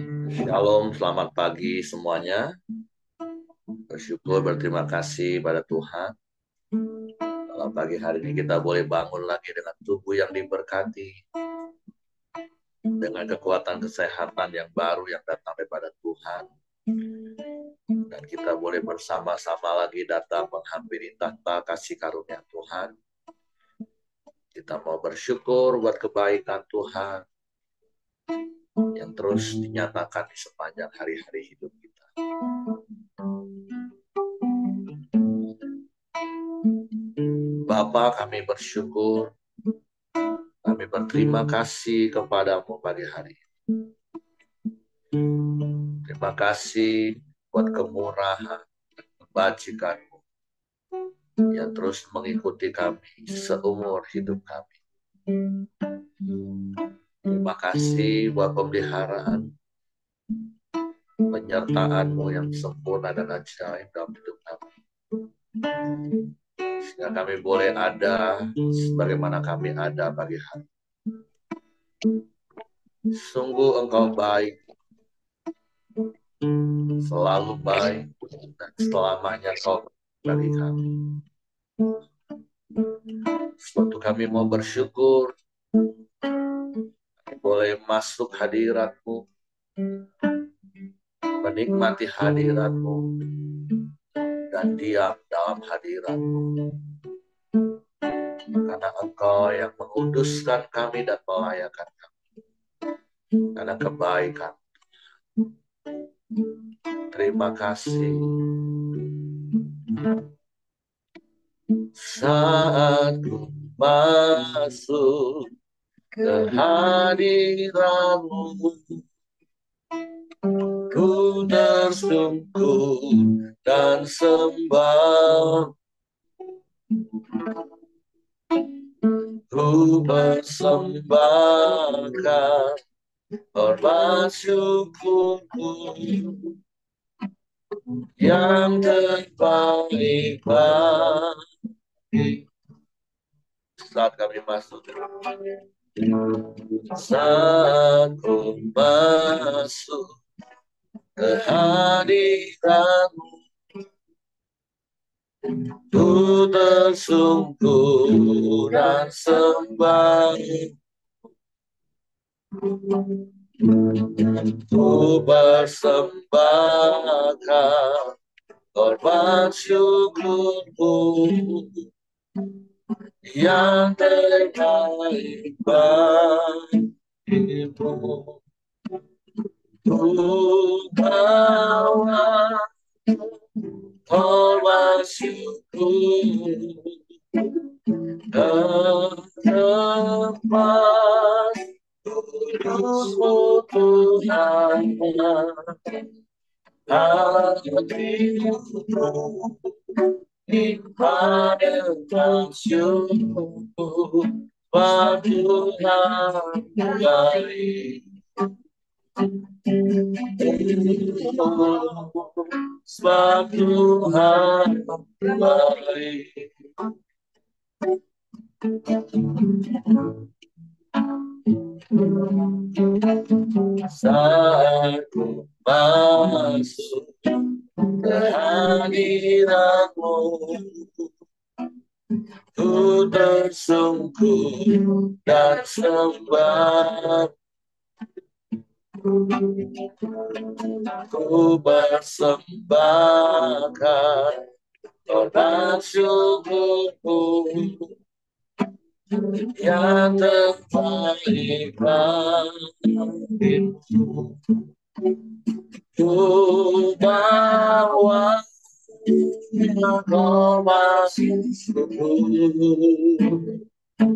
Shalom, selamat pagi semuanya. Bersyukur, berterima kasih pada Tuhan. Dalam pagi hari ini kita boleh bangun lagi dengan tubuh yang diberkati, dengan kekuatan kesehatan yang baru yang datang daripada Tuhan. Dan kita boleh bersama-sama lagi datang menghampiri tahta kasih karunia Tuhan. Kita mau bersyukur buat kebaikan Tuhan yang terus dinyatakan di sepanjang hari-hari hidup kita. Bapa, kami bersyukur, kami berterima kasih kepadamu pagi hari ini. Terima kasih buat kemurahan, kebajikanmu yang terus mengikuti kami seumur hidup kami. Terima kasih buat pemeliharaan, penyertaanmu yang sempurna dan ajaib dalam hidup kami. Sehingga kami boleh ada sebagaimana kami ada pagi hari. Sungguh Engkau baik, selalu baik, dan selamanya Kau bagi kami. Suatu kami mau bersyukur, kami boleh masuk hadirat-Mu, menikmati hadirat-Mu, dan diam dalam hadirat-Mu. Karena Engkau yang menguduskan kami dan melayakan kami. Karena kebaikan. Terima kasih. Saat ku masuk ke hadirat-Mu, ku tersungkur dan sembah. Ku persembahkan hormat syukurku yang terbaik bagi saat kami masuk. Saat ku masuk ke hadirat-Mu, ku tersungkur dan sembah. Ku persembahkan hormat syukurku yang terbaik bagimu. Ku bawa hormat syukur ke tempat kudus-Mu Tuhan. Hatiku dipadatkan syukur, sebab Tuhan baik. Sebab Tuhan baik. Saat ku masuk ke hadirat-Mu, ku tersungkur dan sembah. Ku persembahkan hormat syukurku yang terbaik bagimu. Ku bawa hormat syukur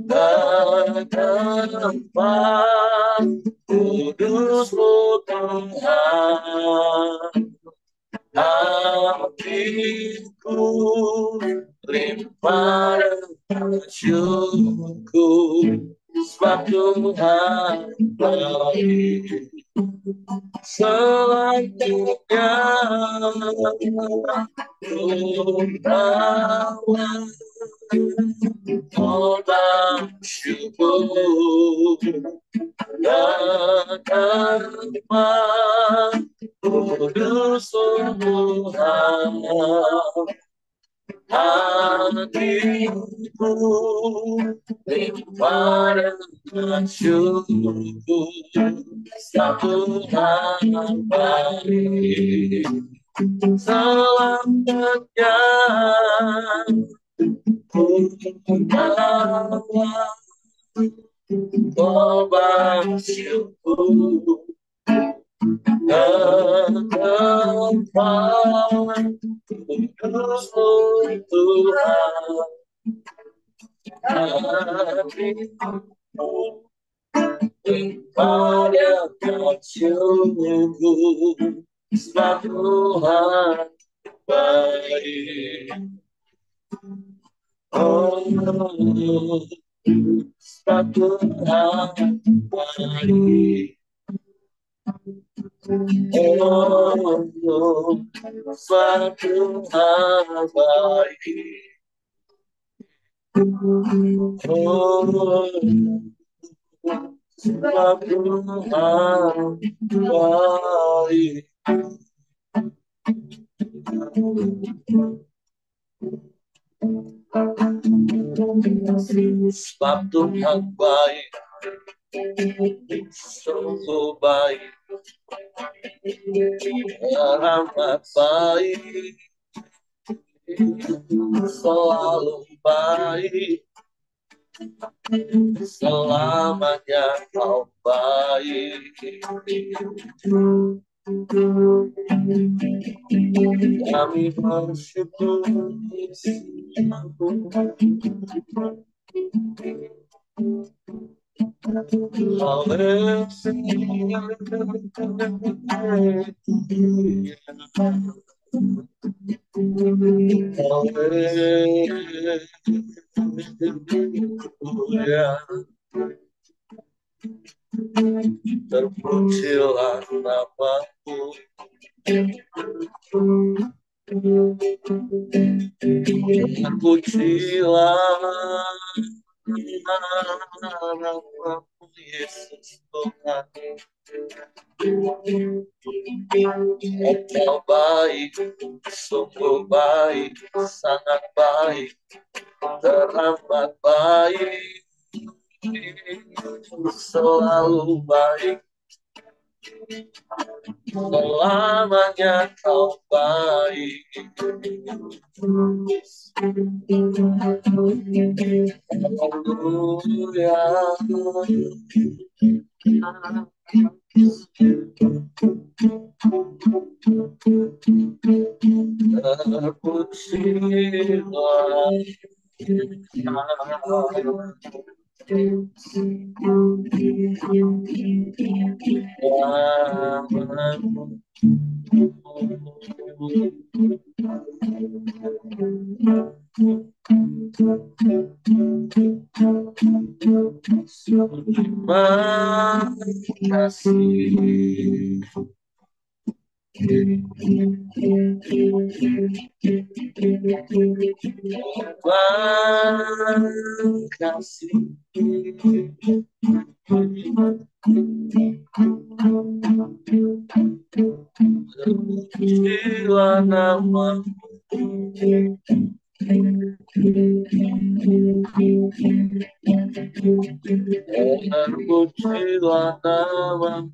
ke tempat kudus-Mu Tuhan. Hatiku limpah dengan syukur, sebab Tuhan baik. Selanjutnya ku bawa hormat syukur Kedepan kudus Tuhan, hatiku limpah dengan syukur. Satu hari selamanya ku bawa korban syukur ke tempat kudus Tuhan. Hatiku limpahkan syukur, sebab Tuhan baik. Oh, sebab Tuhan baik. Oh, sebab Tuhan baik. Oh, sebab Tuhan baik. Sebab Tuhan baik, sungguh baik, rahmat baik, selalu baik, selamanya kau baik. Kami bersyukur, terpujilah namamu, terpujilah namamu Yesus Tuhan. Engkau baik, sungguh baik, sangat baik, teramat baik, selalu baik, selamanya kau baik. Haleluya. Terima kasih. Terpujilah namamu, terpujilah namamu.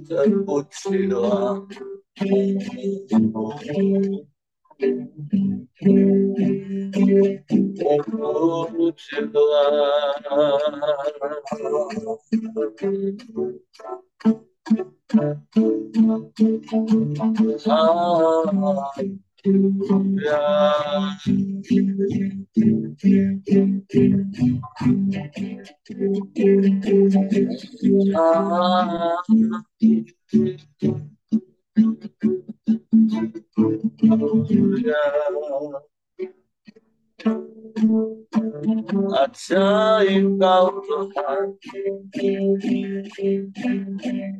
Terpujilah Ajaib kau Tuhan,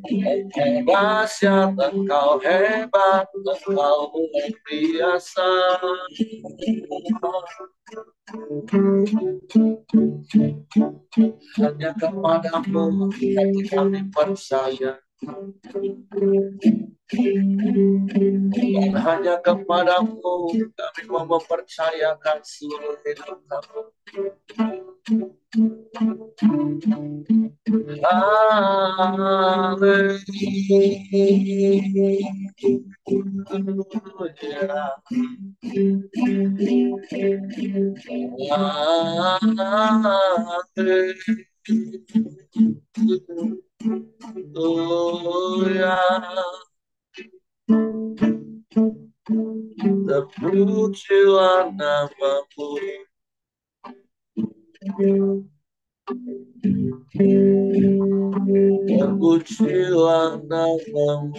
engkau dahsyat, engkau hebat, engkau luar biasa. Hanya kepadamu hati kami percaya, dan hanya kepadamu kami mau mempercayakan seluruh hidup kami. Terpujilah namamu, terpujilah namamu.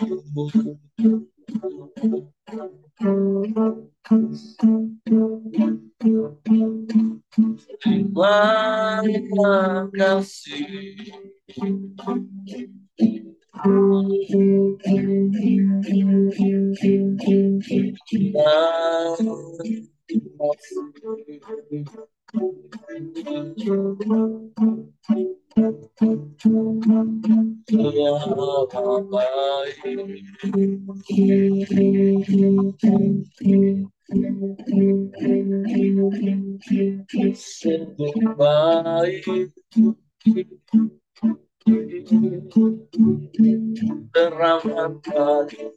Terima kasih. Sungguh baik, teramat baik.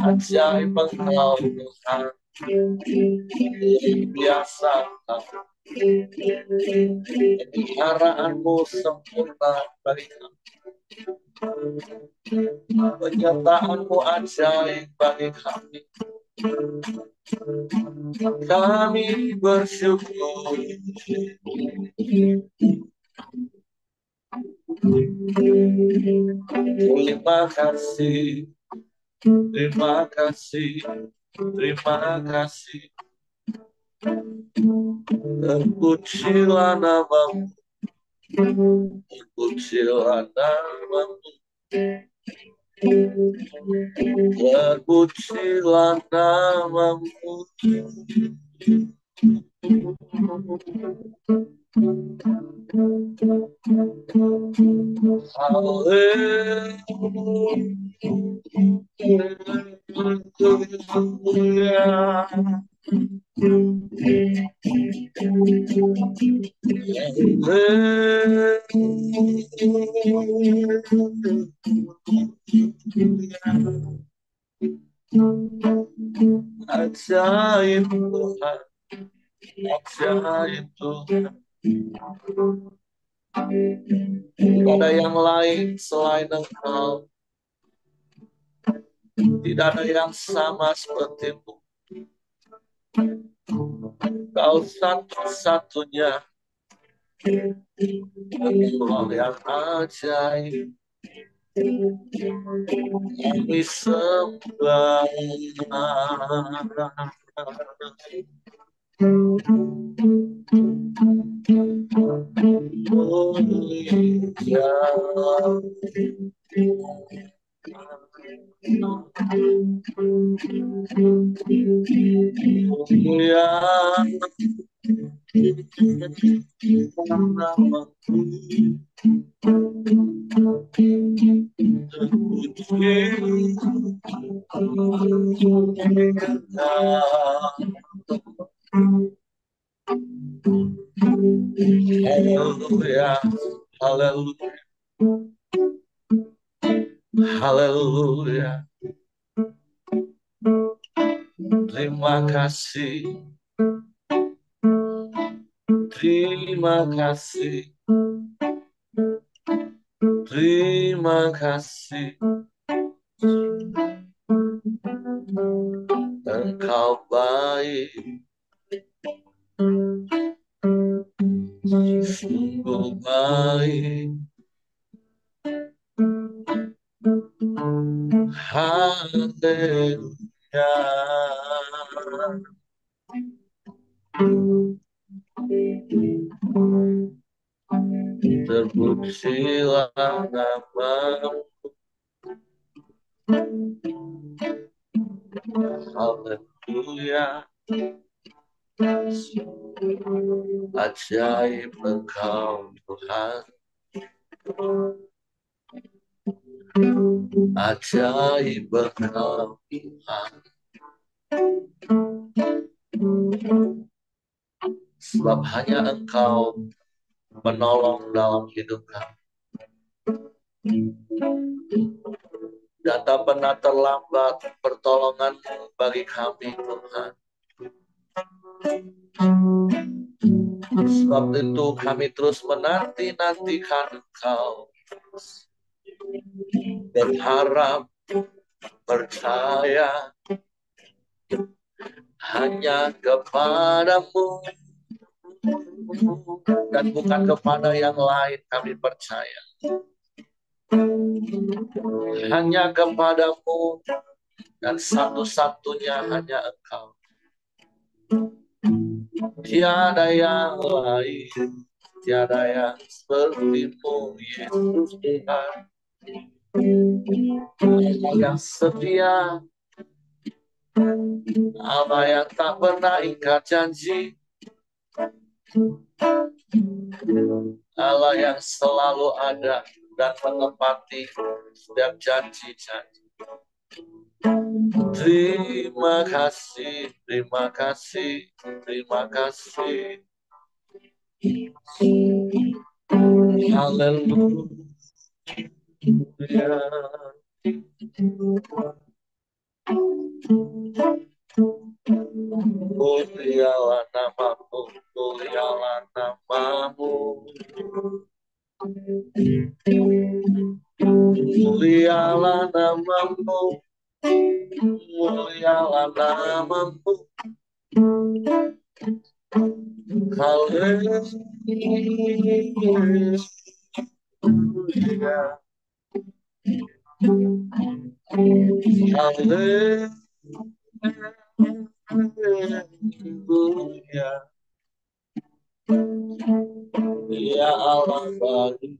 Ajaib engkau Tuhan, biasa pemeliharaan-Mu sempurna bagi kami. Penyertaan-Mu ajaib bagi kami. Kami bersyukur. Terima kasih, terima kasih, terima kasih. Terpujilah namamu, terpujilah namamu, terpujilah namamu. Ajaib Tuhan, ajaib Tuhan. Tidak ada yang lain selain Engkau. Tidak ada yang sama seperti-Mu. Kau satu-satunya Tuhan yang ajaib. Kami sembah. Oh ya. Haleluya, haleluya. Haleluya. Terima kasih. Terima kasih. Terima kasih. Engkau baik. Sungguh baik. Haleluya. Terpujilah namamu. Haleluya. Ajaib Engkau Tuhan. Ajaib Engkau Tuhan. Sebab hanya Engkau menolong dalam hidup kami. Dan tak pernah terlambat pertolongan bagi kami, Tuhan. Sebab itu kami terus menanti-nantikan Engkau. Berharap, percaya hanya kepadamu. Dan bukan kepada yang lain kami percaya. Hanya kepadamu. Dan satu-satunya hanya Engkau. Tiada yang lain. Tiada yang sepertimu, Yesus Tuhan. Allah yang setia, Allah yang tak pernah ingkar janji, Allah yang selalu ada dan menepati setiap janji-janji. Terima kasih, terima kasih, terima kasih. Haleluya. Mulialah namamu, mulialah namamu. Mulialah namamu, mulialah namamu. Haleluya. Haleluya. Ya Allah baik,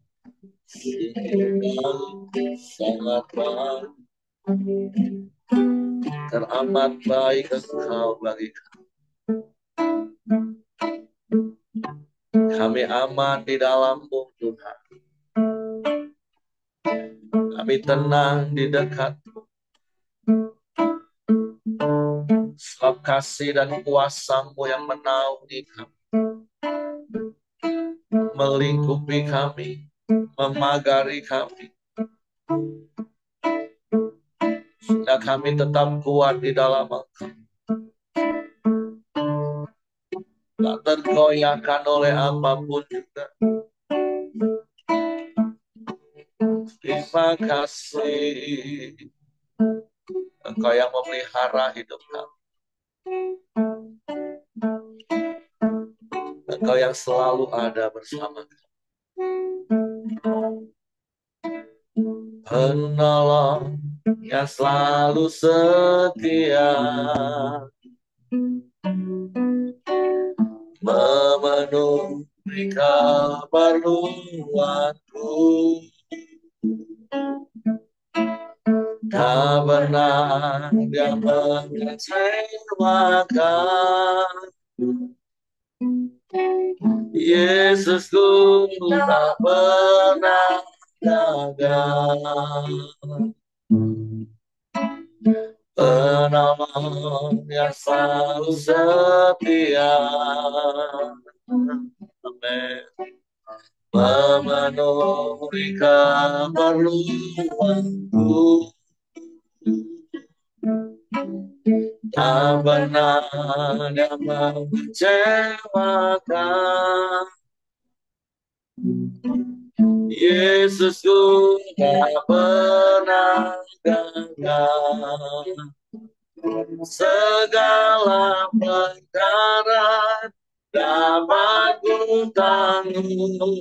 sangat baik, teramat baik Engkau bagi kami. Kami aman di dalam-Mu Tuhan. Kami tenang di dekat. Sebab kasih dan kuasa-Mu yang menaungi kami, melingkupi kami, memagari kami, sehingga kami tetap kuat di dalam Engkau. Tak tergoyahkan oleh apapun juga. Terima kasih. Engkau yang memelihara hidup kami. Engkau yang selalu ada bersama kami. Penolong yang selalu setia, memenuhi keperluanku. Tak pernah Dia mengecewakan. Yesusku tak pernah gagal. Penolong yang selalu setia. Amin. memenuhi keperluanku. Tak pernah ada mengecewakan. Yesusku tak pernah gagal. Segala perkara dapat ku tanggung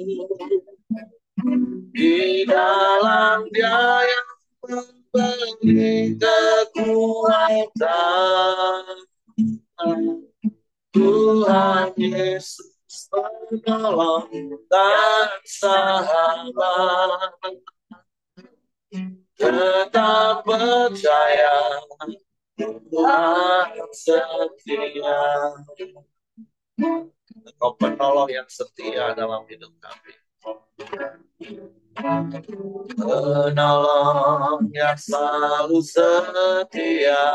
di dalam Dia yang memberi kekuatan. Tuhan Yesus penolong dan sahabat, tetap percaya Tuhan setia. Engkau penolong yang setia dalam hidup kami. Penolong yang selalu setia.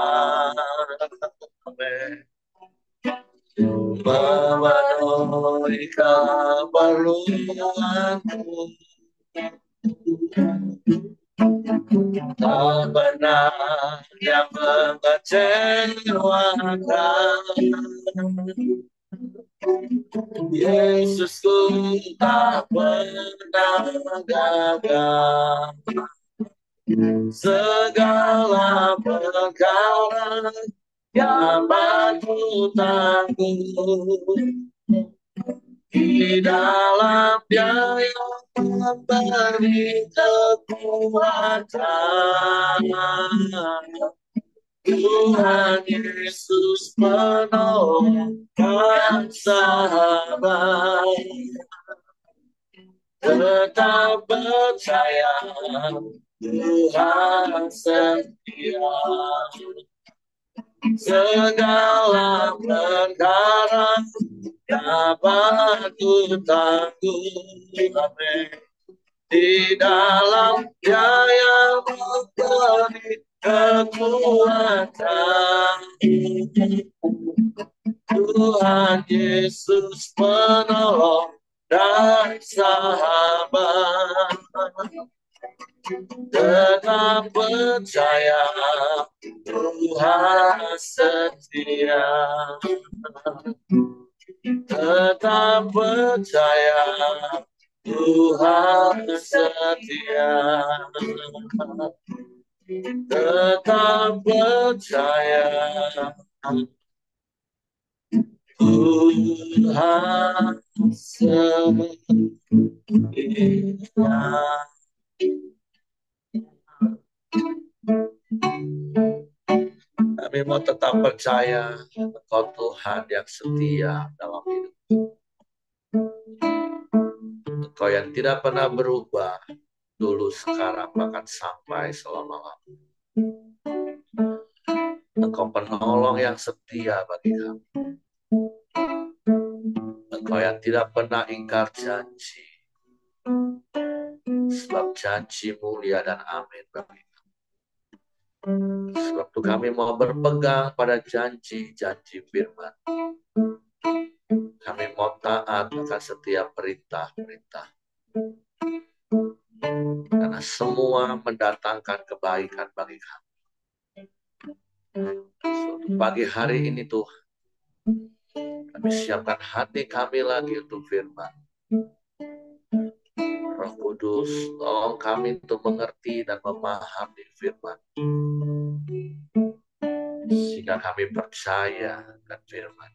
Amin. Memenuhi keperluanku. Tak pernah yang mengecewakan. Yesusku tak pernah gagal. Segala perkara dapat ku tanggung di dalam Dia yang memberi kekuatan. Tuhan Yesus penolong dan sahabat, tetap percaya Tuhan setia. Segala perkara dapat ku tanggung. Amin. Di dalam Dia yang memberi kekuatan. Tuhan Yesus penolong dan sahabat, tetap percaya Tuhan setia. Tetap percaya Tuhan setia. Tetap percaya Tuhan setia. Kami mau tetap percaya Engkau Tuhan yang setia dalam hidup. Engkau yang tidak pernah berubah, dulu, sekarang, bahkan sampai selama-lamanya. Engkau penolong yang setia bagi kami. Engkau yang tidak pernah ingkar janji, sebab janji mulia dan amin bagi kami. Sebab itu kami mau berpegang pada janji-janji firman. Kami mau taat akan setiap perintah-perintah. Karena semua mendatangkan kebaikan bagi kami. Suatu pagi hari ini Tuhan, kami siapkan hati kami lagi untuk firman. Roh Kudus, tolong kami untuk mengerti dan memahami firman. Sehingga kami percaya akan firman.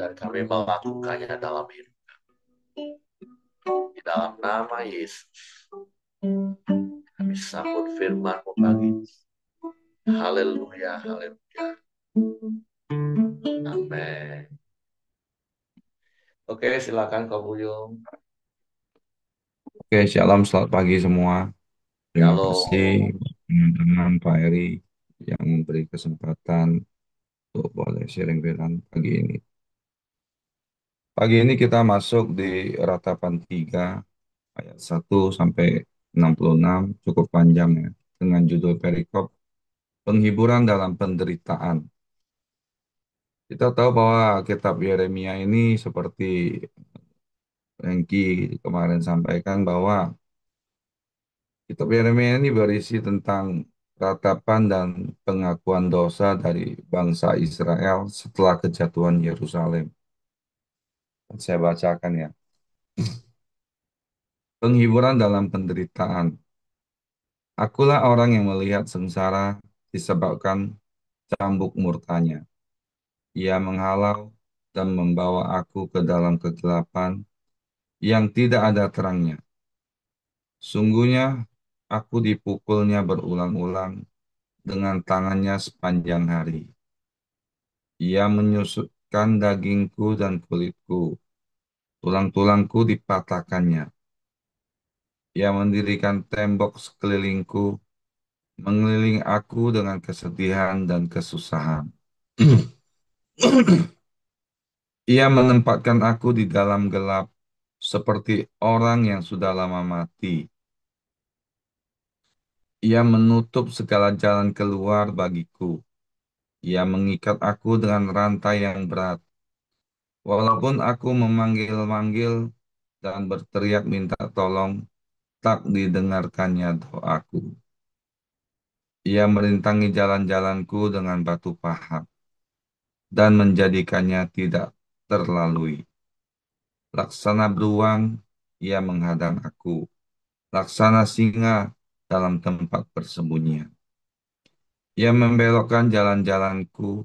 Dan kami melakukannya dalam hidup kami. Di dalam nama Yesus, kami sambut firman-Mu pagi. Haleluya, haleluya. Amin. Oke, silakan Kak Buyung. Oke, shalom, selamat pagi semua. Terima kasih Halo. teman-teman Pak Eri yang memberi kesempatan untuk boleh sharing firman pagi ini. Pagi ini kita masuk di Ratapan 3 ayat 1 sampai 66, cukup panjang ya, dengan judul perikop penghiburan dalam penderitaan. Kita tahu bahwa kitab Yeremia ini seperti Hengki kemarin sampaikan bahwa kitab Yeremia ini berisi tentang ratapan dan pengakuan dosa dari bangsa Israel setelah kejatuhan Yerusalem. Saya bacakan ya. Penghiburan dalam penderitaan. Akulah orang yang melihat sengsara disebabkan cambuk murkanya. Ia menghalau dan membawa aku ke dalam kegelapan yang tidak ada terangnya. Sungguhnya aku dipukulnya berulang-ulang dengan tangannya sepanjang hari. Ia menyusutkan dagingku dan kulitku, tulang-tulangku dipatahkannya. Ia mendirikan tembok sekelilingku, mengelilingi aku dengan kesedihan dan kesusahan. Ia menempatkan aku di dalam gelap, seperti orang yang sudah lama mati. Ia menutup segala jalan keluar bagiku. Ia mengikat aku dengan rantai yang berat. Walaupun aku memanggil-manggil dan berteriak minta tolong, tak didengarkannya doaku. Ia merintangi jalan-jalanku dengan batu pahat dan menjadikannya tidak terlalui. Laksana beruang, ia menghadang aku. Laksana singa dalam tempat persembunyian. Ia membelokkan jalan-jalanku,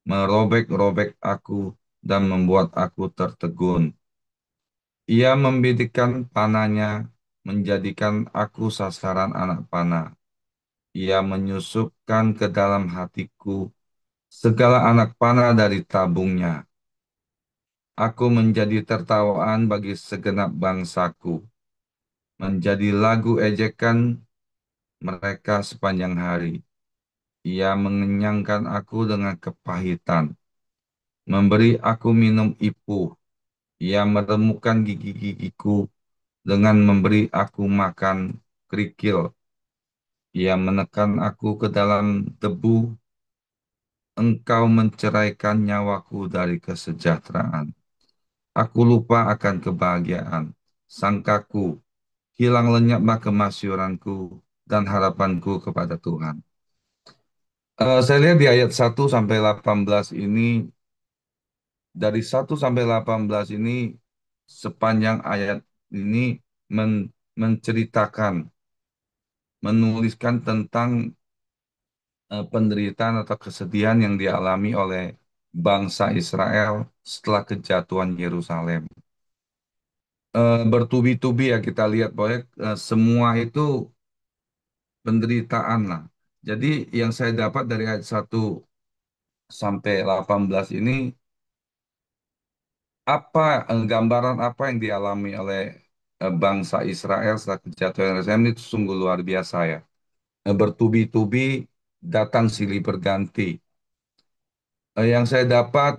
merobek-robek aku, dan membuat aku tertegun. Ia membidikkan panahnya, menjadikan aku sasaran anak panah. Ia menyusupkan ke dalam hatiku segala anak panah dari tabungnya. Aku menjadi tertawaan bagi segenap bangsaku, menjadi lagu ejekan mereka sepanjang hari. Ia mengenyangkan aku dengan kepahitan, memberi aku minum ipuh. Ia meremukkan gigi-gigiku dengan memberi aku makan kerikil. Ia menekan aku ke dalam debu. Engkau menceraikan nyawaku dari kesejahteraan. Aku lupa akan kebahagiaan. Sangkaku, hilang lenyaplah kemasyuranku dan harapanku kepada Tuhan. Saya lihat di ayat 1 sampai 18 ini, dari 1 sampai 18 ini, sepanjang ayat ini menceritakan, menuliskan tentang penderitaan atau kesedihan yang dialami oleh bangsa Israel setelah kejatuhan Yerusalem. Bertubi-tubi ya kita lihat bahwa semua itu penderitaan lah. Jadi yang saya dapat dari ayat 1 sampai 18 ini, apa gambaran apa yang dialami oleh bangsa Israel setelah kejatuhan Yerusalem itu sungguh luar biasa ya. Bertubi-tubi datang silih berganti. Yang saya dapat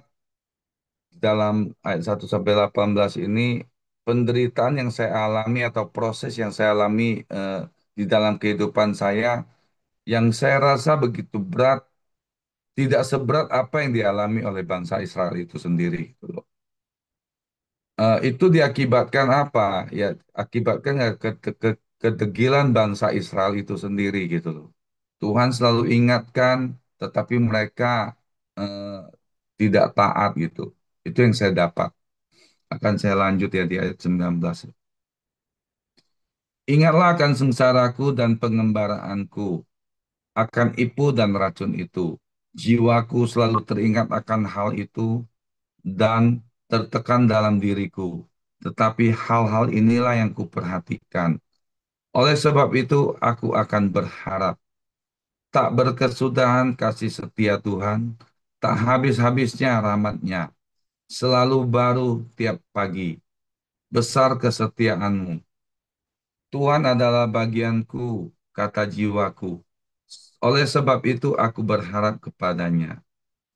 dalam ayat 1 sampai 18 ini, penderitaan yang saya alami atau proses yang saya alami di dalam kehidupan saya, yang saya rasa begitu berat, tidak seberat apa yang dialami oleh bangsa Israel itu sendiri, gitu loh. Itu diakibatkan apa? Ya, akibatkan ya kedegilan bangsa Israel itu sendiri, gitu loh. Tuhan selalu ingatkan, tetapi mereka eh, tidak taat gitu. Itu yang saya dapat. Akan saya lanjut ya di ayat 19. Ingatlah akan sengsaraku dan pengembaraanku, akan ipu dan racun itu. Jiwaku selalu teringat akan hal itu dan tertekan dalam diriku. Tetapi hal-hal inilah yang kuperhatikan. Oleh sebab itu aku akan berharap. Tak berkesudahan kasih setia Tuhan, tak habis-habisnya rahmatnya. Selalu baru tiap pagi. Besar kesetiaanmu. Tuhan adalah bagianku, kata jiwaku. Oleh sebab itu aku berharap kepadanya.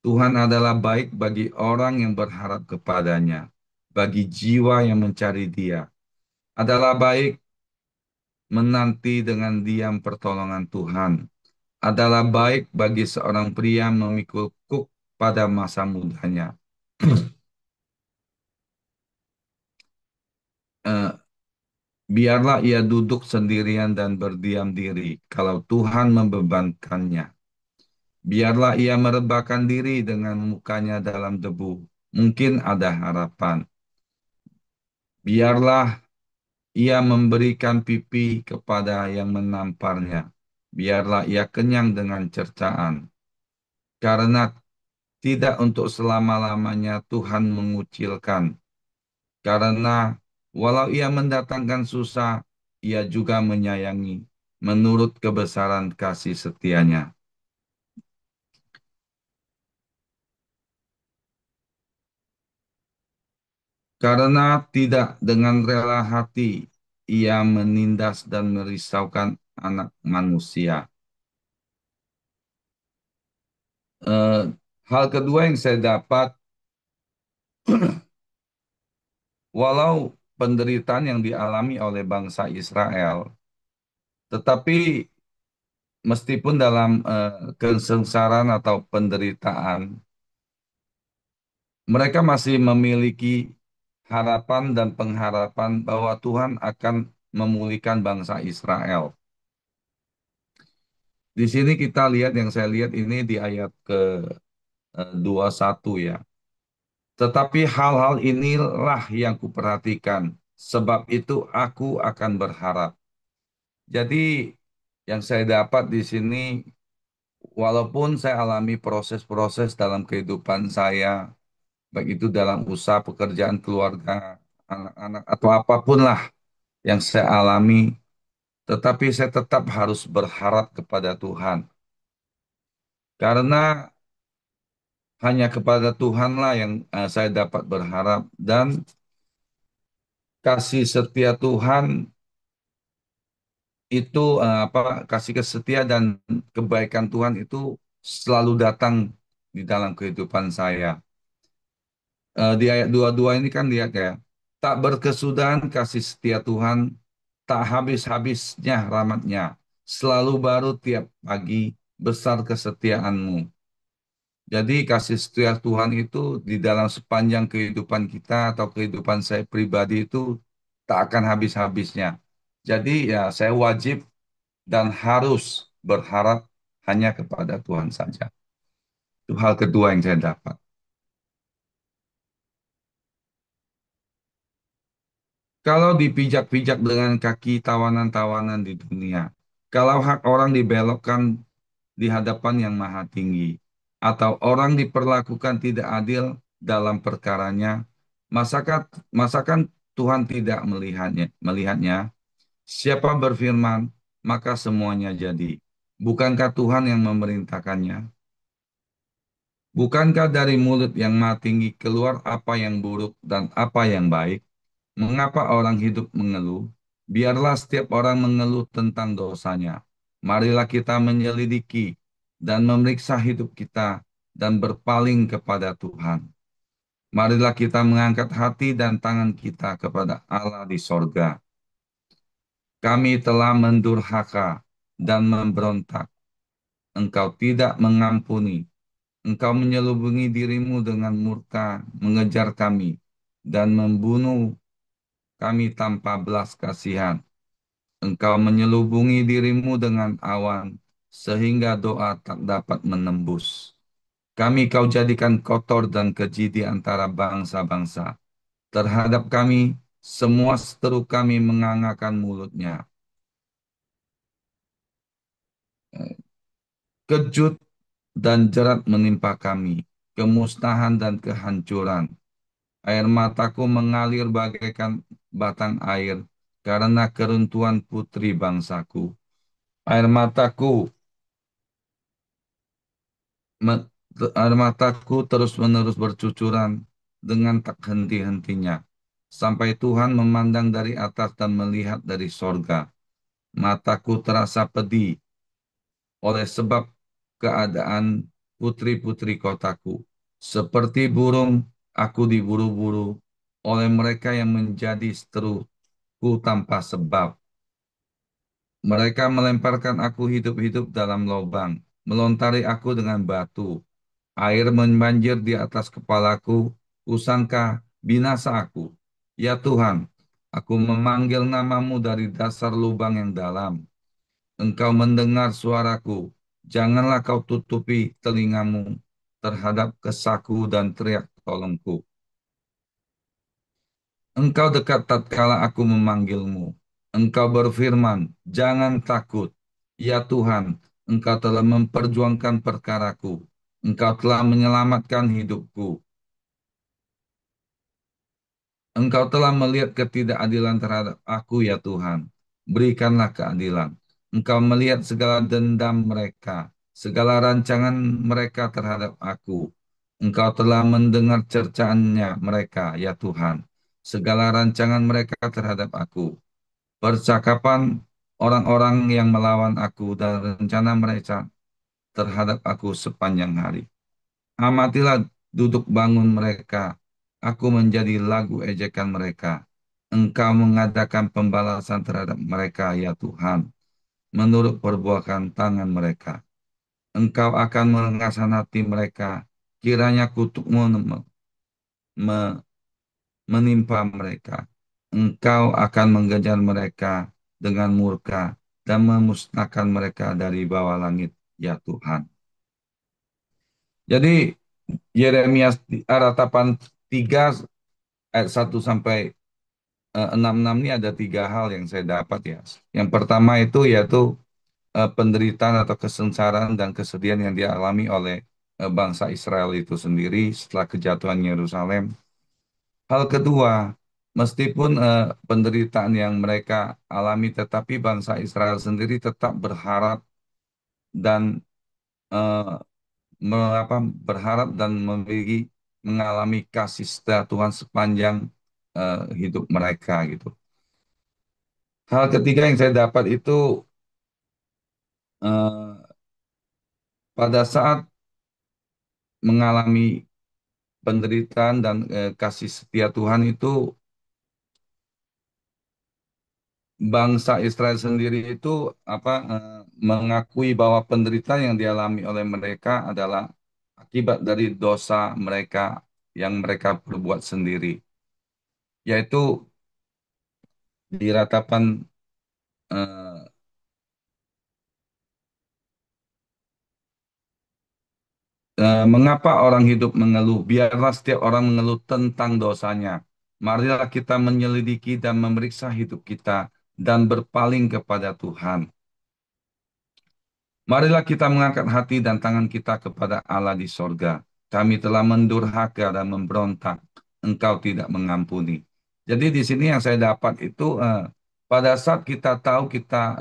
Tuhan adalah baik bagi orang yang berharap kepadanya, bagi jiwa yang mencari Dia. Adalah baik menanti dengan diam pertolongan Tuhan. Adalah baik bagi seorang pria memikul kuk pada masa mudanya. Biarlah ia duduk sendirian dan berdiam diri kalau Tuhan membebankannya. Biarlah ia merebahkan diri dengan mukanya dalam debu. Mungkin ada harapan. Biarlah ia memberikan pipi kepada yang menamparnya. Biarlah ia kenyang dengan cercaan. Karena tidak untuk selama-lamanya Tuhan mengucilkan. Karena walau ia mendatangkan susah, ia juga menyayangi menurut kebesaran kasih setianya. Karena tidak dengan rela hati ia menindas dan merisaukan anak manusia. Eh, Hal kedua yang saya dapat, walau penderitaan yang dialami oleh bangsa Israel, tetapi meskipun dalam kesengsaraan atau penderitaan, mereka masih memiliki harapan dan pengharapan bahwa Tuhan akan memulihkan bangsa Israel. Di sini kita lihat yang saya lihat ini di ayat ke 21 ya. Tetapi hal-hal inilah yang kuperhatikan, sebab itu aku akan berharap. Jadi yang saya dapat di sini, walaupun saya alami proses-proses dalam kehidupan saya, baik itu dalam usaha, pekerjaan, keluarga, anak-anak, atau apapun lah yang saya alami, tetapi saya tetap harus berharap kepada Tuhan. Karena hanya kepada Tuhanlah yang saya dapat berharap dan kasih setia Tuhan itu kasih setia dan kebaikan Tuhan itu selalu datang di dalam kehidupan saya. Di ayat 22 ini kan lihat ya, tak berkesudahan kasih setia Tuhan, tak habis-habisnya rahmatnya, selalu baru tiap pagi, besar kesetiaanmu. Jadi kasih setia Tuhan itu di dalam sepanjang kehidupan kita atau kehidupan saya pribadi itu tak akan habis-habisnya. Jadi ya saya wajib dan harus berharap hanya kepada Tuhan saja. Itu hal kedua yang saya dapat. Kalau dipijak-pijak dengan kaki tawanan-tawanan di dunia, kalau hak orang dibelokkan di hadapan yang maha tinggi, atau orang diperlakukan tidak adil dalam perkaranya, masakan Tuhan tidak melihatnya? Siapa berfirman, maka semuanya jadi. Bukankah Tuhan yang memerintahkannya? Bukankah dari mulut yang maha tinggi keluar apa yang buruk dan apa yang baik? Mengapa orang hidup mengeluh? Biarlah setiap orang mengeluh tentang dosanya. Marilah kita menyelidiki dan memeriksa hidup kita dan berpaling kepada Tuhan. Marilah kita mengangkat hati dan tangan kita kepada Allah di sorga. Kami telah mendurhaka dan memberontak. Engkau tidak mengampuni. Engkau menyelubungi dirimu dengan murka, mengejar kami, dan membunuh kami tanpa belas kasihan. Engkau menyelubungi dirimu dengan awan, sehingga doa tak dapat menembus. Kami kau jadikan kotor dan keji di antara bangsa-bangsa. Terhadap kami, semua seteru kami mengangakan mulutnya. Kejut dan jerat menimpa kami, kemusnahan dan kehancuran. Air mataku mengalir bagaikan batang air karena keruntuhan putri bangsaku. Air mataku Me- Air mataku terus-menerus bercucuran dengan tak henti-hentinya. Sampai Tuhan memandang dari atas dan melihat dari sorga. Mataku terasa pedih oleh sebab keadaan putri-putri kotaku. Seperti burung, aku diburu-buru oleh mereka yang menjadi seteruku tanpa sebab. Mereka melemparkan aku hidup-hidup dalam lubang, melontari aku dengan batu. Air membanjir di atas kepalaku, kusangka binasa aku. Ya Tuhan, Aku memanggil namamu dari dasar lubang yang dalam. Engkau mendengar suaraku. Janganlah kau tutupi telingamu terhadap kesaku dan teriak tolongku. Engkau dekat tatkala aku memanggilmu. Engkau berfirman, jangan takut. Ya Tuhan, Engkau telah memperjuangkan perkaraku. Engkau telah menyelamatkan hidupku. Engkau telah melihat ketidakadilan terhadap aku, ya Tuhan. Berikanlah keadilan. Engkau melihat segala dendam mereka, segala rancangan mereka terhadap aku. Engkau telah mendengar cercaannya mereka, ya Tuhan. Segala rancangan mereka terhadap aku. Percakapan orang-orang yang melawan aku dan rencana mereka terhadap aku sepanjang hari. Amatilah duduk bangun mereka. Aku menjadi lagu ejekan mereka. Engkau mengadakan pembalasan terhadap mereka, ya Tuhan, menurut perbuatan tangan mereka. Engkau akan mengasihani mereka. Kiranya kutukmu me- menimpa mereka. Engkau akan mengejar mereka dengan murka dan memusnahkan mereka dari bawah langit, ya Tuhan. Jadi Yeremia ratapan 3 ayat 1 sampai 6 ini ada 3 hal yang saya dapat ya. Yang pertama itu yaitu penderitaan atau kesengsaraan dan kesedihan yang dialami oleh bangsa Israel itu sendiri setelah kejatuhan Yerusalem. Hal kedua, meskipun penderitaan yang mereka alami, tetapi bangsa Israel sendiri tetap berharap dan eh, berharap dan memiliki mengalami kasih setia Tuhan sepanjang hidup mereka gitu. Hal ketiga yang saya dapat itu eh, pada saat mengalami penderitaan dan kasih setia Tuhan itu bangsa Israel sendiri itu mengakui bahwa penderitaan yang dialami oleh mereka adalah akibat dari dosa mereka yang mereka perbuat sendiri, yaitu di ratapan eh, mengapa orang hidup mengeluh? Biarlah setiap orang mengeluh tentang dosanya. Marilah kita menyelidiki dan memeriksa hidup kita dan berpaling kepada Tuhan. Marilah kita mengangkat hati dan tangan kita kepada Allah di sorga. Kami telah mendurhaka dan memberontak. Engkau tidak mengampuni. Jadi di sini yang saya dapat itu pada saat kita tahu kita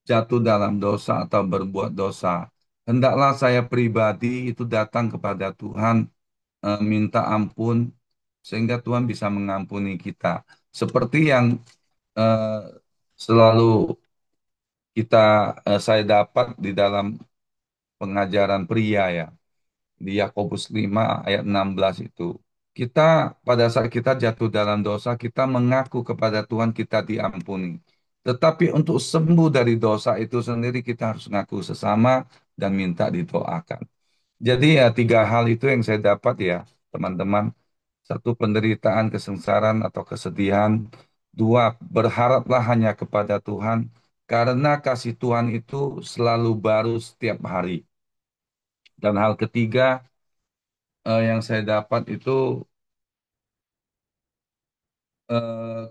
jatuh dalam dosa atau berbuat dosa, hendaklah saya pribadi itu datang kepada Tuhan, minta ampun sehingga Tuhan bisa mengampuni kita. Seperti yang eh, selalu saya dapat di dalam pengajaran pria ya di Yakobus 5 ayat 16 itu. Kita pada saat kita jatuh dalam dosa, kita mengaku kepada Tuhan kita diampuni. Tetapi untuk sembuh dari dosa itu sendiri kita harus ngaku sesama dan minta didoakan. Jadi ya 3 hal itu yang saya dapat ya teman-teman. Satu, penderitaan, kesengsaraan atau kesedihan. Dua, berharaplah hanya kepada Tuhan karena kasih Tuhan itu selalu baru setiap hari. Dan hal ketiga yang saya dapat itu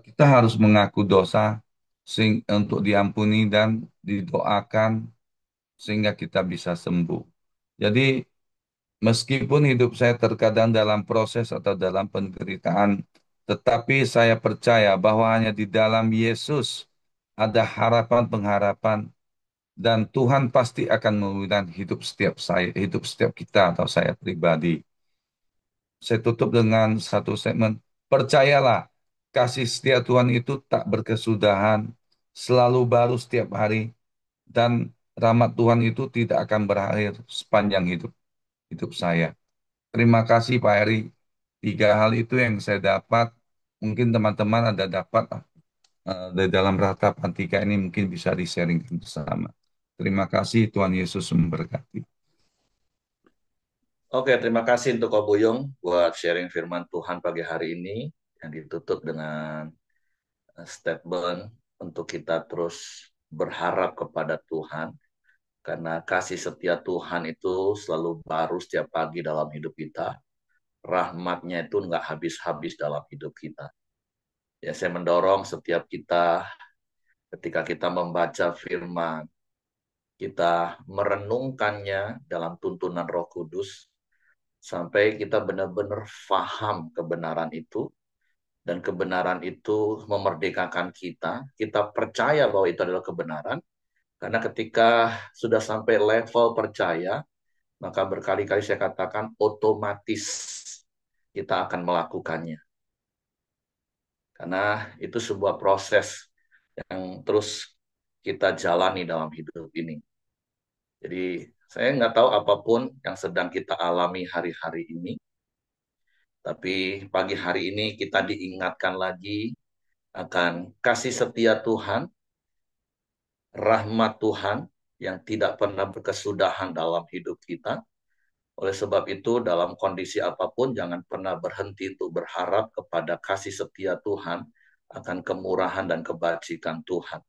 kita harus mengaku dosa untuk diampuni dan didoakan sehingga kita bisa sembuh. Jadi meskipun hidup saya terkadang dalam proses atau dalam penderitaan, tetapi saya percaya bahwa hanya di dalam Yesus ada harapan pengharapan dan Tuhan pasti akan memulihkan hidup setiap kita atau saya pribadi. Saya tutup dengan satu statement. Percayalah, kasih setia Tuhan itu tak berkesudahan, selalu baru setiap hari, dan rahmat Tuhan itu tidak akan berakhir sepanjang hidup saya. Terima kasih Pak Heri. 3 hal itu yang saya dapat. Mungkin teman-teman ada dapat di dalam ratapan 3 ini mungkin bisa di-sharingkan bersama. Terima kasih, Tuhan Yesus memberkati. Oke, terima kasih untuk Ko Buyung buat sharing firman Tuhan pagi hari ini yang ditutup dengan statement untuk kita terus berharap kepada Tuhan, karena kasih setia Tuhan itu selalu baru setiap pagi dalam hidup kita. Rahmatnya itu nggak habis-habis dalam hidup kita. Ya, saya mendorong setiap kita ketika kita membaca firman, kita merenungkannya dalam tuntunan Roh Kudus, sampai kita benar-benar faham kebenaran itu, dan kebenaran itu memerdekakan kita. Kita percaya bahwa itu adalah kebenaran, karena ketika sudah sampai level percaya, maka berkali-kali saya katakan otomatis kita akan melakukannya. Karena itu sebuah proses yang terus kita jalani dalam hidup ini. Jadi saya nggak tahu apapun yang sedang kita alami hari-hari ini, tapi pagi hari ini kita diingatkan lagi akan kasih setia Tuhan, rahmat Tuhan yang tidak pernah berkesudahan dalam hidup kita. Oleh sebab itu, dalam kondisi apapun, jangan pernah berhenti untuk berharap kepada kasih setia Tuhan akan kemurahan dan kebajikan Tuhan.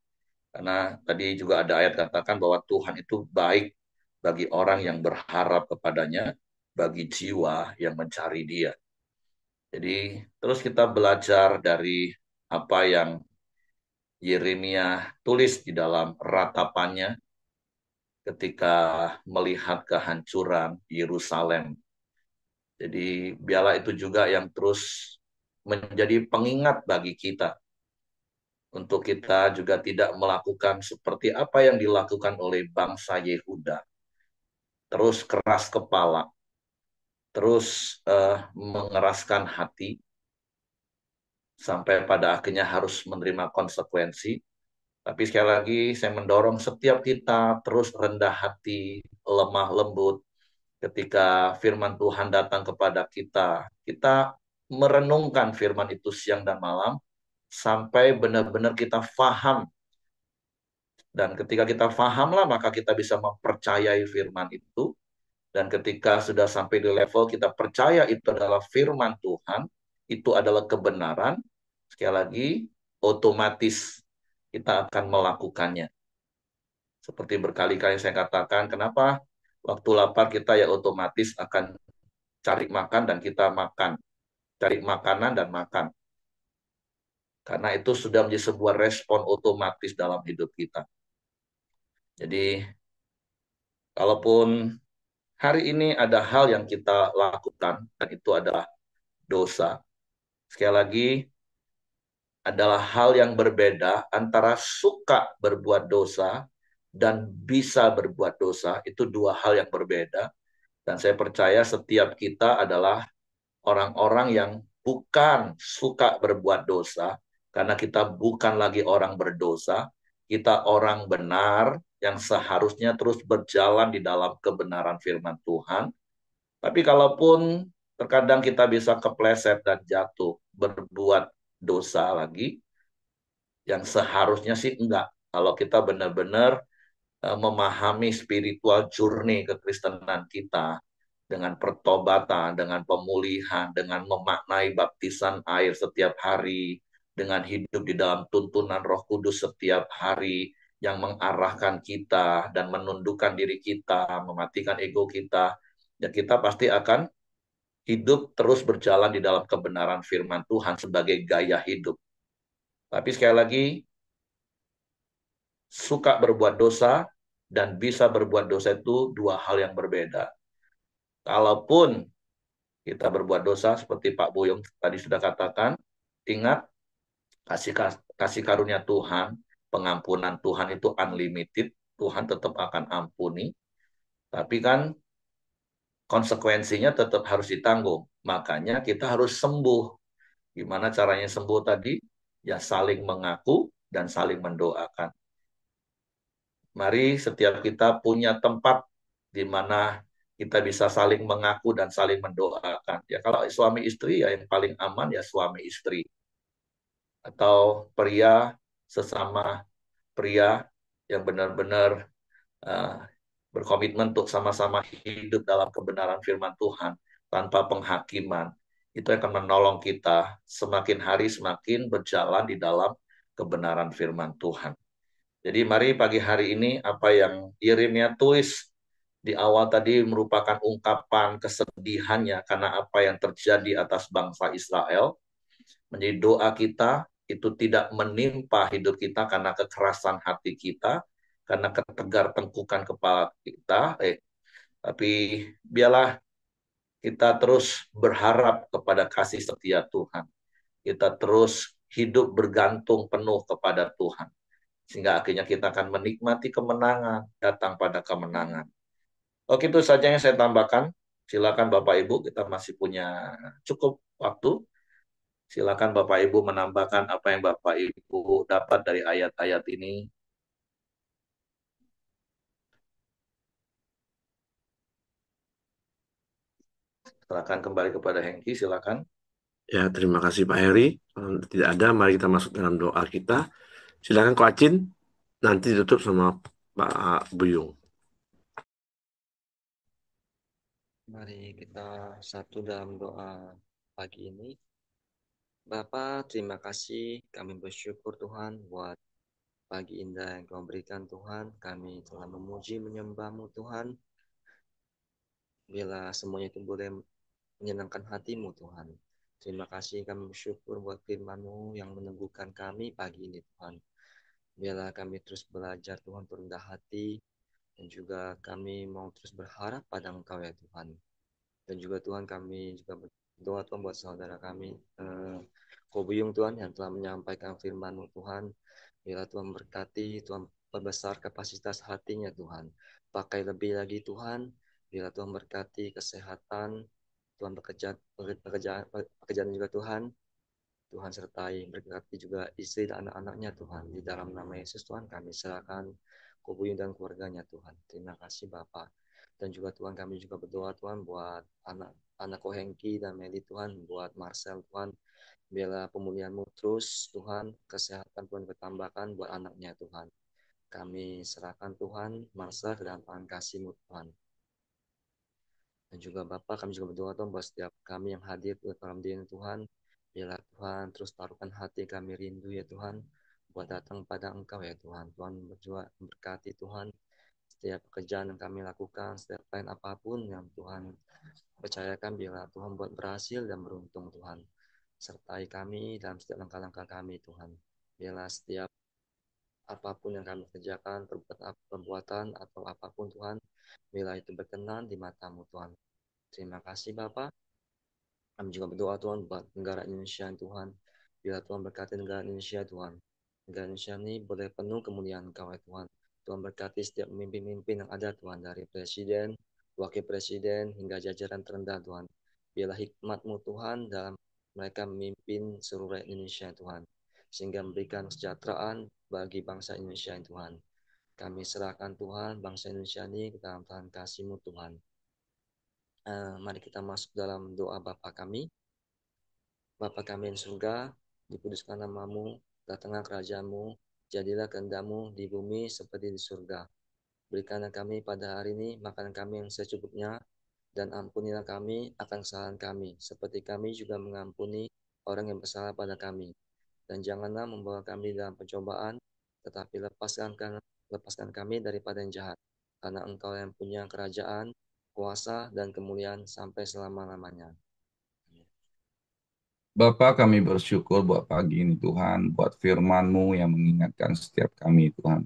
Karena tadi juga ada ayat katakan bahwa Tuhan itu baik bagi orang yang berharap kepadanya, bagi jiwa yang mencari Dia. Jadi terus kita belajar dari apa yang Yeremia tulis di dalam ratapannya ketika melihat kehancuran Yerusalem. Jadi biarlah itu juga yang terus menjadi pengingat bagi kita, untuk kita juga tidak melakukan seperti apa yang dilakukan oleh bangsa Yehuda. Terus keras kepala, terus mengeraskan hati, sampai pada akhirnya harus menerima konsekuensi. Tapi sekali lagi saya mendorong setiap kita terus rendah hati, lemah lembut. Ketika firman Tuhan datang kepada kita, kita merenungkan firman itu siang dan malam, sampai benar-benar kita faham. Dan ketika kita fahamlah, maka kita bisa mempercayai firman itu. Dan ketika sudah sampai di level kita percaya itu adalah firman Tuhan, itu adalah kebenaran, sekali lagi, otomatis kita akan melakukannya. Seperti berkali-kali saya katakan, kenapa waktu lapar kita ya otomatis akan cari makan dan kita makan. Cari makanan dan makan. Karena itu sudah menjadi sebuah respon otomatis dalam hidup kita. Jadi, kalaupun hari ini ada hal yang kita lakukan, dan itu adalah dosa, sekali lagi, adalah hal yang berbeda antara suka berbuat dosa dan bisa berbuat dosa. Itu dua hal yang berbeda. Dan saya percaya setiap kita adalah orang-orang yang bukan suka berbuat dosa, karena kita bukan lagi orang berdosa, kita orang benar yang seharusnya terus berjalan di dalam kebenaran firman Tuhan. Tapi kalaupun terkadang kita bisa kepleset dan jatuh berbuat dosa lagi, yang seharusnya sih enggak. Kalau kita benar-benar memahami spiritual journey kekristenan kita, dengan pertobatan, dengan pemulihan, dengan memaknai baptisan air setiap hari, dengan hidup di dalam tuntunan Roh Kudus setiap hari, yang mengarahkan kita dan menundukkan diri kita, mematikan ego kita, ya kita pasti akan hidup terus berjalan di dalam kebenaran firman Tuhan sebagai gaya hidup. Tapi sekali lagi, suka berbuat dosa dan bisa berbuat dosa itu dua hal yang berbeda. Kalaupun kita berbuat dosa seperti Pak Boyong tadi sudah katakan, ingat kasih kasih karunia Tuhan, pengampunan Tuhan itu unlimited, Tuhan tetap akan ampuni, tapi kan konsekuensinya tetap harus ditanggung. Makanya kita harus sembuh. Gimana caranya sembuh tadi? Ya saling mengaku dan saling mendoakan. Mari setiap kita punya tempat di mana kita bisa saling mengaku dan saling mendoakan. Ya kalau suami istri ya yang paling aman ya suami istri. Atau pria sesama pria yang benar-benar uh, berkomitmen untuk sama-sama hidup dalam kebenaran firman Tuhan tanpa penghakiman. Itu akan menolong kita semakin hari semakin berjalan di dalam kebenaran firman Tuhan. Jadi mari pagi hari ini apa yang Yeremia tulis di awal tadi merupakan ungkapan kesedihannya karena apa yang terjadi atas bangsa Israel. Menjadi doa kita itu tidak menimpa hidup kita karena kekerasan hati kita, karena ketegar tengkukan kepala kita, tapi biarlah kita terus berharap kepada kasih setia Tuhan. Kita terus hidup bergantung penuh kepada Tuhan. Sehingga akhirnya kita akan menikmati kemenangan, datang pada kemenangan. Oke, itu saja yang saya tambahkan. Silakan Bapak Ibu, kita masih punya cukup waktu. Silakan Bapak Ibu menambahkan apa yang Bapak Ibu dapat dari ayat-ayat ini. Silakan kembali kepada Hengki, silakan. Ya, terima kasih Pak Heri. Kalau tidak ada, mari kita masuk dalam doa kita. Silakan Ko Acin, nanti ditutup sama Pak Buyung. Mari kita satu dalam doa pagi ini. Bapa, terima kasih. Kami bersyukur Tuhan buat pagi indah yang Kau berikan Tuhan. Kami telah memuji menyembah-Mu Tuhan. Bila semuanya itu boleh menyenangkan hati-Mu Tuhan. Terima kasih kami bersyukur buat firman-Mu yang meneguhkan kami pagi ini Tuhan. Bila kami terus belajar Tuhan rendah hati. Dan juga kami mau terus berharap pada Engkau ya Tuhan. Dan juga Tuhan kami juga berdoa Tuhan buat saudara kami Kobuyung Tuhan yang telah menyampaikan firman-Mu Tuhan. Bila Tuhan berkati, Tuhan perbesar kapasitas hatinya Tuhan. Pakai lebih lagi Tuhan. Bila Tuhan berkati kesehatan, Tuhan pekerjaan juga Tuhan. Tuhan sertai berkati juga istri dan anak-anaknya Tuhan. Di dalam nama Yesus Tuhan kami serahkan Kobuyung dan keluarganya Tuhan. Terima kasih Bapak. Dan juga Tuhan kami juga berdoa Tuhan buat anak Kohengki dan Meli Tuhan, buat Marcel Tuhan, biarlah pemulihan-Mu terus Tuhan, kesehatan Tuhan bertambahkan buat anaknya Tuhan. Kami serahkan Tuhan Marcel ke dalam tangan kasih-Mu Tuhan. Dan juga Bapak kami juga berdoa Tuhan buat setiap kami yang hadir di dalam diri Tuhan. Biarlah Tuhan terus taruhkan hati kami rindu ya Tuhan, buat datang pada Engkau ya Tuhan. Tuhan berjuang berkati Tuhan setiap pekerjaan yang kami lakukan, setiap lain apapun yang Tuhan percayakan, biarlah Tuhan buat berhasil dan beruntung Tuhan. Sertai kami dalam setiap langkah-langkah kami Tuhan. Biarlah setiap apapun yang kami kerjakan, perbuatan atau apapun Tuhan, biarlah itu berkenan di mata-Mu Tuhan. Terima kasih Bapak. Kami juga berdoa Tuhan buat negara Indonesia Tuhan. Bila Tuhan berkati negara Indonesia Tuhan. Negara Indonesia ini boleh penuh kemuliaan Engkau ya Tuhan. Tuhan berkati setiap pemimpin-pemimpin yang ada Tuhan. Dari presiden, wakil presiden, hingga jajaran terendah Tuhan. Biarlah hikmat-Mu Tuhan dalam mereka memimpin seluruh rakyat Indonesia Tuhan. Sehingga memberikan kesejahteraan bagi bangsa Indonesia Tuhan. Kami serahkan Tuhan bangsa Indonesia ini ke dalam tangan kasih-Mu Tuhan. Mari kita masuk dalam doa Bapa kami. Bapa kami yang surga, dikuduskan nama-Mu, datanglah kerajaan-Mu, jadilah kehendak-Mu di bumi seperti di surga. Berikanlah kami pada hari ini makanan kami yang secukupnya, dan ampunilah kami akan kesalahan kami, seperti kami juga mengampuni orang yang bersalah pada kami. Dan janganlah membawa kami dalam pencobaan, tetapi lepaskan kami daripada yang jahat. Karena Engkau yang punya kerajaan, kuasa, dan kemuliaan sampai selama-lamanya. Bapa, kami bersyukur buat pagi ini Tuhan, buat firman-Mu yang mengingatkan setiap kami Tuhan,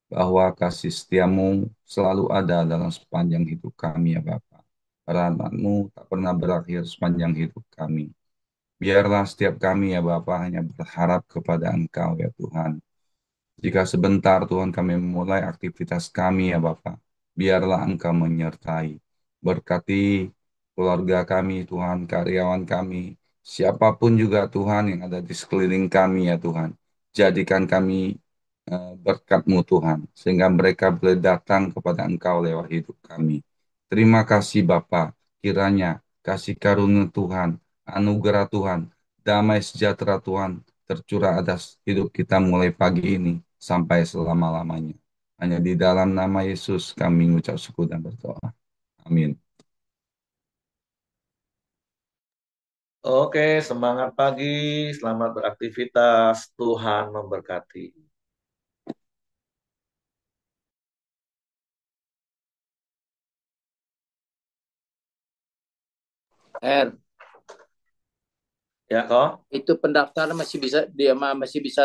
bahwa kasih setia-Mu selalu ada dalam sepanjang hidup kami ya Bapa. Rahmat-Mu tak pernah berakhir sepanjang hidup kami. Biarlah setiap kami ya Bapa hanya berharap kepada Engkau ya Tuhan. Jika sebentar Tuhan kami memulai aktivitas kami ya Bapa, biarlah Engkau menyertai. Berkati keluarga kami Tuhan, karyawan kami, siapapun juga Tuhan yang ada di sekeliling kami ya Tuhan. Jadikan kami berkat-Mu Tuhan, sehingga mereka boleh datang kepada Engkau lewat hidup kami. Terima kasih Bapa, kiranya kasih karunia Tuhan, anugerah Tuhan, damai sejahtera Tuhan tercurah atas hidup kita mulai pagi ini sampai selama-lamanya. Hanya di dalam nama Yesus kami mengucap syukur dan berdoa. Amin. Oke, semangat pagi, selamat beraktivitas, Tuhan memberkati. Er, Ya, kok? itu pendaftaran masih bisa